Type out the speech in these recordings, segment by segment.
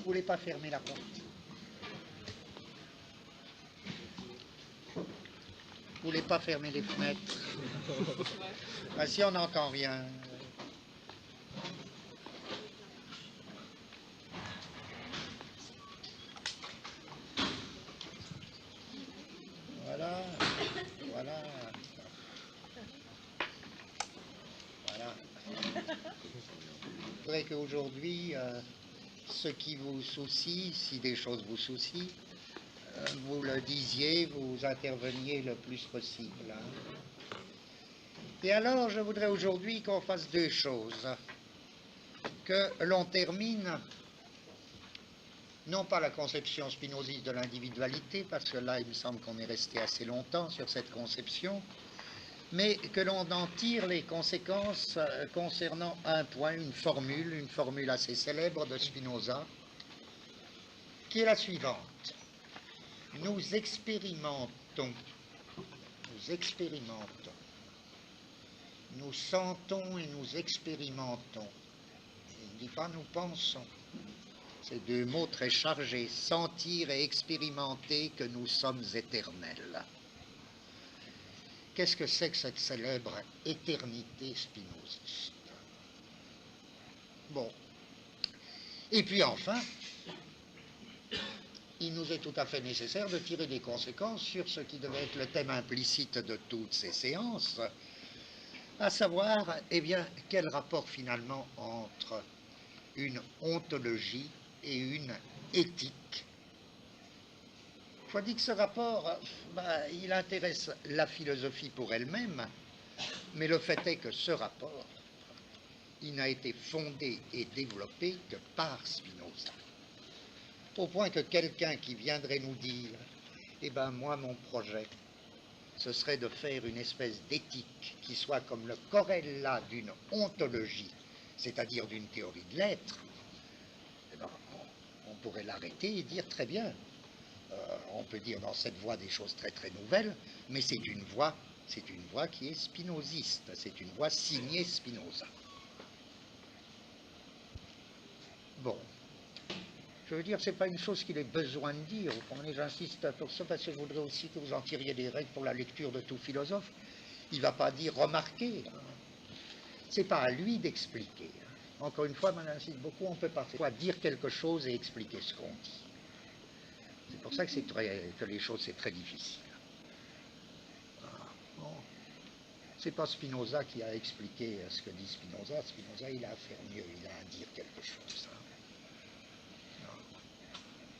voulez pas fermer la porte? Vous voulez pas fermer les fenêtres? Ah, si on n'entend rien. Voilà, voilà, voilà. Je voudrais qu'aujourd'hui, ce qui vous soucie, si des choses vous soucient, vous le disiez, vous interveniez le plus possible. Hein. Et alors, je voudrais aujourd'hui qu'on fasse deux choses. Que l'on termine, non pas la conception spinoziste de l'individualité, parce que là, il me semble qu'on est resté assez longtemps sur cette conception, mais que l'on en tire les conséquences concernant un point, une formule assez célèbre de Spinoza, qui est la suivante. Nous expérimentons, nous sentons et nous expérimentons. Il ne dit pas nous pensons. C'est deux mots très chargés, sentir et expérimenter que nous sommes éternels. Qu'est-ce que c'est que cette célèbre éternité spinoziste? Bon. Et puis enfin, il nous est tout à fait nécessaire de tirer des conséquences sur ce qui devait être le thème implicite de toutes ces séances, à savoir, eh bien, quel rapport finalement entre une ontologie et une éthique. Il faut dire que ce rapport, il intéresse la philosophie pour elle-même, mais le fait est que ce rapport, il n'a été fondé et développé que par Spinoza. Au point que quelqu'un qui viendrait nous dire, eh bien moi mon projet, ce serait de faire une espèce d'éthique qui soit comme le corrélat d'une ontologie, c'est-à-dire d'une théorie de l'être, eh bien, on pourrait l'arrêter et dire très bien, on peut dire dans cette voie des choses très très nouvelles, mais c'est une voie qui est spinoziste, c'est une voie signée Spinoza. Bon, je veux dire, c'est pas une chose qu'il ait besoin de dire, j'insiste pour ça parce que je voudrais aussi que vous en tiriez des règles pour la lecture de tout philosophe. Il ne va pas dire remarquez, c'est pas à lui d'expliquer. Encore une fois, j'insiste beaucoup, on ne peut pas dire quelque chose et expliquer ce qu'on dit. C'est pour ça que les choses, c'est très difficile. Bon. C'est pas Spinoza qui a expliqué ce que dit Spinoza. Spinoza, il a à faire mieux, il a à dire quelque chose.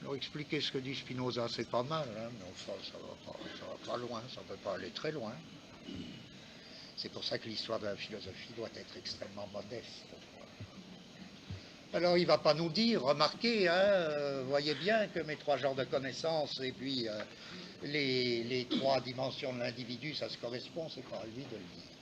Alors, expliquer ce que dit Spinoza, c'est pas mal, hein, mais enfin, ça va pas loin, ça ne peut pas aller très loin. C'est pour ça que l'histoire de la philosophie doit être extrêmement modeste. Alors il ne va pas nous dire, remarquez, voyez bien que mes trois genres de connaissances et puis les trois dimensions de l'individu, ça se correspond, c'est pas à lui de le dire.